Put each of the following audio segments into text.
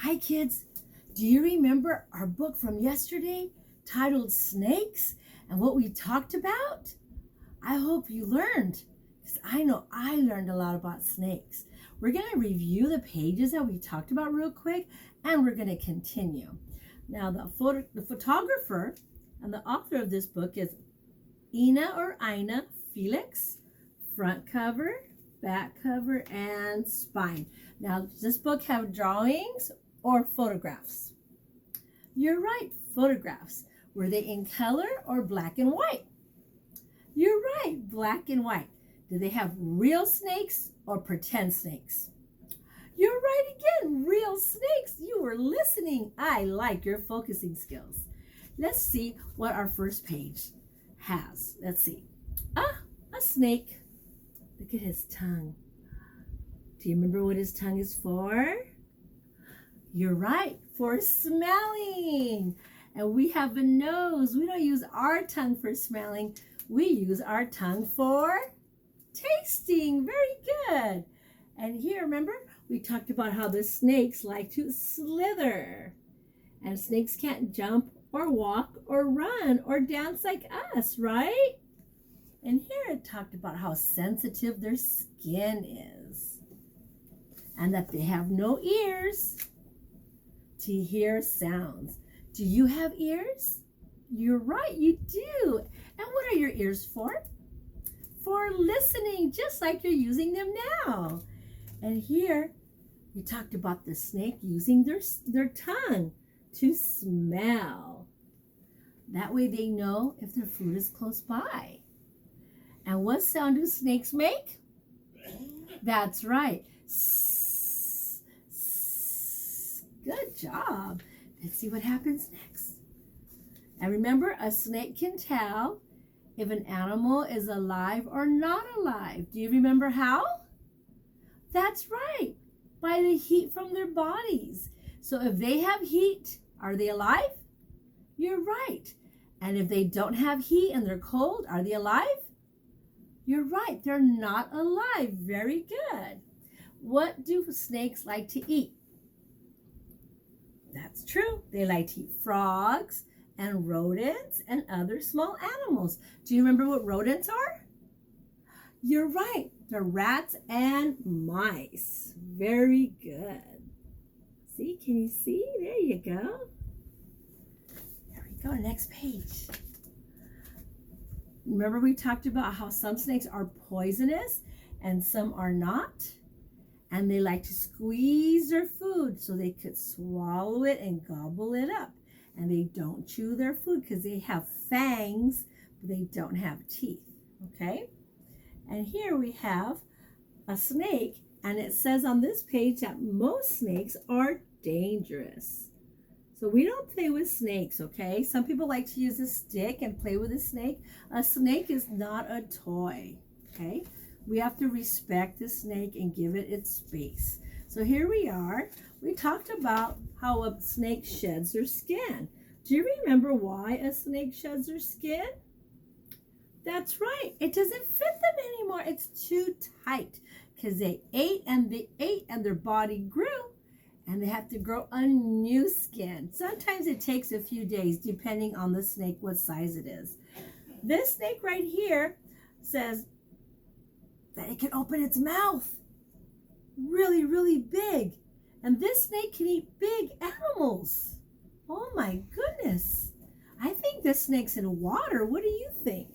Hi, kids. Do you remember our book from yesterday titled Snakes and what we talked about? I hope you learned, because I know I learned a lot about snakes. We're going to review the pages that we talked about real quick, and we're going to continue. Now, the photographer and the author of this book is Ina Felix. Front cover, back cover, and spine. Now, does this book have drawings or photographs? You're right, photographs. Were they in color or black and white? You're right, black and white. Do they have real snakes or pretend snakes? You're right again, real snakes. You were listening. I like your focusing skills. Let's see what our first page has. Let's see. A snake. Look at his tongue. Do you remember what his tongue is for? You're right, for smelling. And we have a nose. We don't use our tongue for smelling. We use our tongue for tasting. Very good. And here, remember, we talked about how the snakes like to slither. And snakes can't jump or walk or run or dance like us, right? And here it talked about how sensitive their skin is. And that they have no ears to hear sounds. Do you have ears? You're right, you do. And what are your ears for? For listening, just like you're using them now. And here, we talked about the snake using their tongue to smell. That way they know if their food is close by. And what sound do snakes make? That's right. Good job. Let's see what happens next. And remember, a snake can tell if an animal is alive or not alive. Do you remember how? That's right, by the heat from their bodies. So if they have heat, are they alive? You're right. And if they don't have heat and they're cold, are they alive? You're right, they're not alive. Very good. What do snakes like to eat? That's true. They like to eat frogs and rodents and other small animals. Do you remember what rodents are? You're right. They're rats and mice. Very good. See, can you see? There you go. There we go, next page. Remember we talked about how some snakes are poisonous and some are not? And they like to squeeze their food so they could swallow it and gobble it up. And they don't chew their food because they have fangs, but they don't have teeth, okay? And here we have a snake, and it says on this page that most snakes are dangerous. So we don't play with snakes, okay? Some people like to use a stick and play with a snake. A snake is not a toy, okay? We have to respect the snake and give it its space. So here we are. We talked about how a snake sheds their skin. Do you remember why a snake sheds their skin? That's right. It doesn't fit them anymore. It's too tight because they ate and their body grew, and they have to grow a new skin. Sometimes it takes a few days depending on the snake, what size it is. This snake right here says that it can open its mouth really, really big. And this snake can eat big animals. Oh my goodness. I think this snake's in water. What do you think?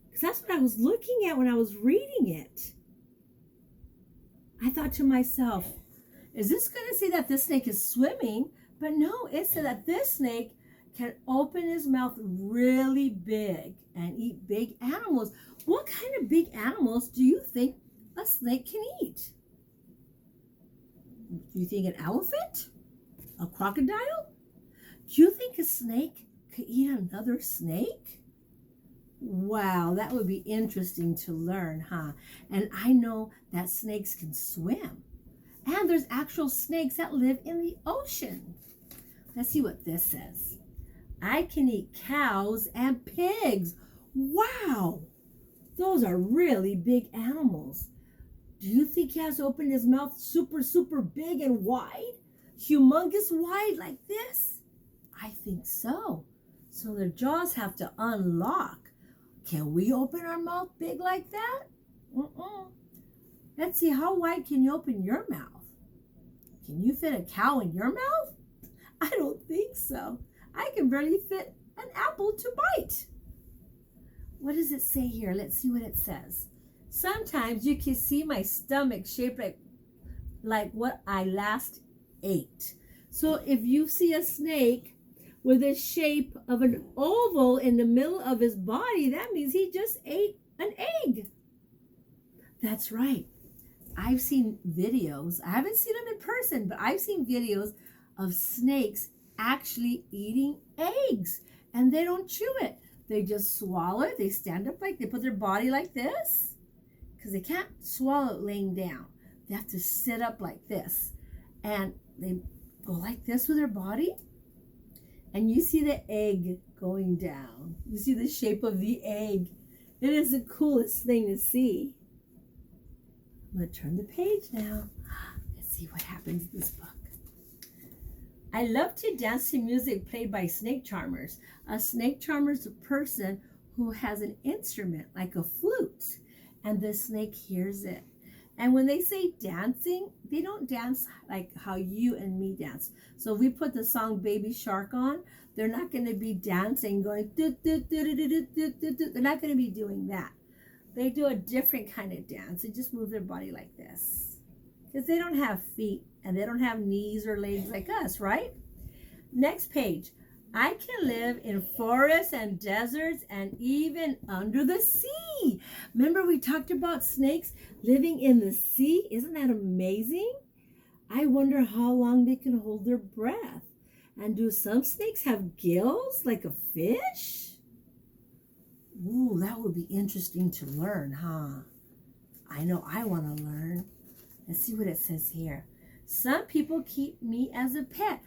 Because that's what I was looking at when I was reading it. I thought to myself, is this going to say that this snake is swimming? But no, it said that this snake can open his mouth really big and eat big animals. What kind of big animals do you think a snake can eat? Do you think an elephant? A crocodile? Do you think a snake could eat another snake? Wow, that would be interesting to learn, huh? And I know that snakes can swim. And there's actual snakes that live in the ocean. Let's see what this says. I can eat cows and pigs. Wow, those are really big animals. Do you think he has opened his mouth super, super big and wide humongous wide like this? I think so. So their jaws have to unlock. Can we open our mouth big like that? Let's see, how wide can you open your mouth? Can you fit a cow in your mouth? I don't think so. I can barely fit an apple to bite. What does it say here? Let's see what it says. Sometimes you can see my stomach shaped like what I last ate. So if you see a snake with the shape of an oval in the middle of his body, that means he just ate an egg. That's right. I've seen videos. I haven't seen them in person, but I've seen videos of snakes actually eating eggs, and they don't chew it. They just swallow it. They stand up they put their body like this, because they can't swallow it laying down. They have to sit up like this, and they go like this with their body, and you see the egg going down. You see the shape of the egg. It is the coolest thing to see. I'm going to turn the page now. Let's see what happens in this book. I love to dance to music played by snake charmers. A snake charmer is a person who has an instrument like a flute, and the snake hears it. And when they say dancing, they don't dance like how you and me dance. So if we put the song Baby Shark on, they're not going to be dancing going do, do, do, do, do, do, do, do. They're not going to be doing that. They do a different kind of dance. They just move their body like this, because they don't have feet and they don't have knees or legs like us, right? Next page. I can live in forests and deserts and even under the sea. Remember we talked about snakes living in the sea? Isn't that amazing? I wonder how long they can hold their breath. And do some snakes have gills like a fish? Ooh, that would be interesting to learn, huh? I know I want to learn. Let's see what it says here. Some people keep me as a pet.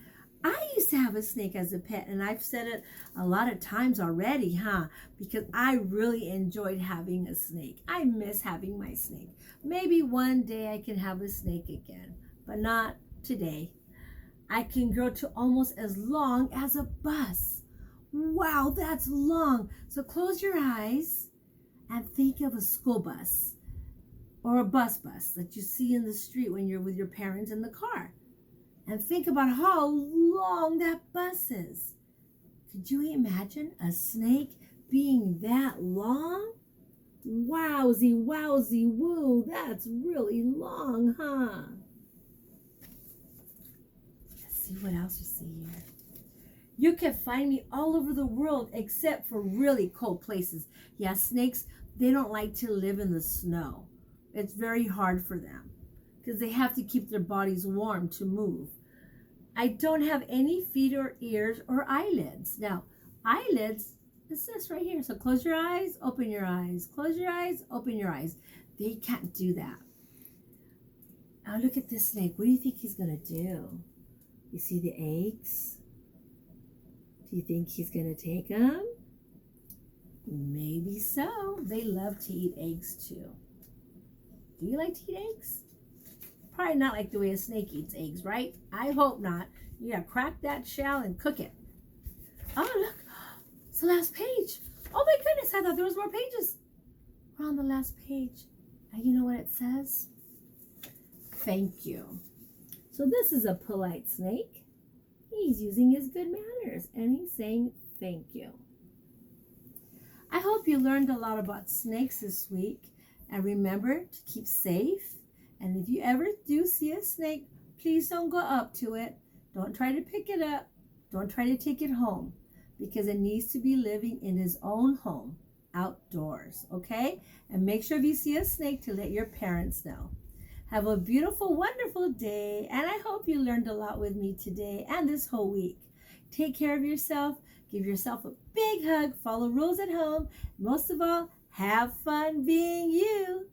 I used to have a snake as a pet, and I've said it a lot of times already, huh? Because I really enjoyed having a snake. I miss having my snake. Maybe one day I can have a snake again, but not today. I can grow to almost as long as a bus. Wow, that's long. So close your eyes and think of a school bus or a bus that you see in the street when you're with your parents in the car. And think about how long that bus is. Could you imagine a snake being that long? Wowzy, wowzy, woo. That's really long, huh? Let's see what else we see here. You can find me all over the world except for really cold places. Yeah, snakes, they don't like to live in the snow. It's very hard for them because they have to keep their bodies warm to move. I don't have any feet or ears or eyelids. Now, eyelids, it's this right here. So close your eyes, open your eyes. Close your eyes, open your eyes. They can't do that. Now look at this snake. What do you think he's going to do? You see the eggs? Do you think he's going to take them? Maybe so. They love to eat eggs too. Do you like to eat eggs? Probably not like the way a snake eats eggs, right? I hope not. You gotta crack that shell and cook it. Oh, look. It's the last page. Oh my goodness, I thought there was more pages. We're on the last page. And you know what it says? Thank you. So this is a polite snake. He's using his good manners and he's saying thank you. I hope you learned a lot about snakes this week. And remember to keep safe. And if you ever do see a snake, please don't go up to it. Don't try to pick it up. Don't try to take it home, because it needs to be living in his own home, outdoors, okay? And make sure if you see a snake to let your parents know. Have a beautiful, wonderful day. And I hope you learned a lot with me today and this whole week. Take care of yourself. Give yourself a big hug. Follow rules at home. Most of all, have fun being you.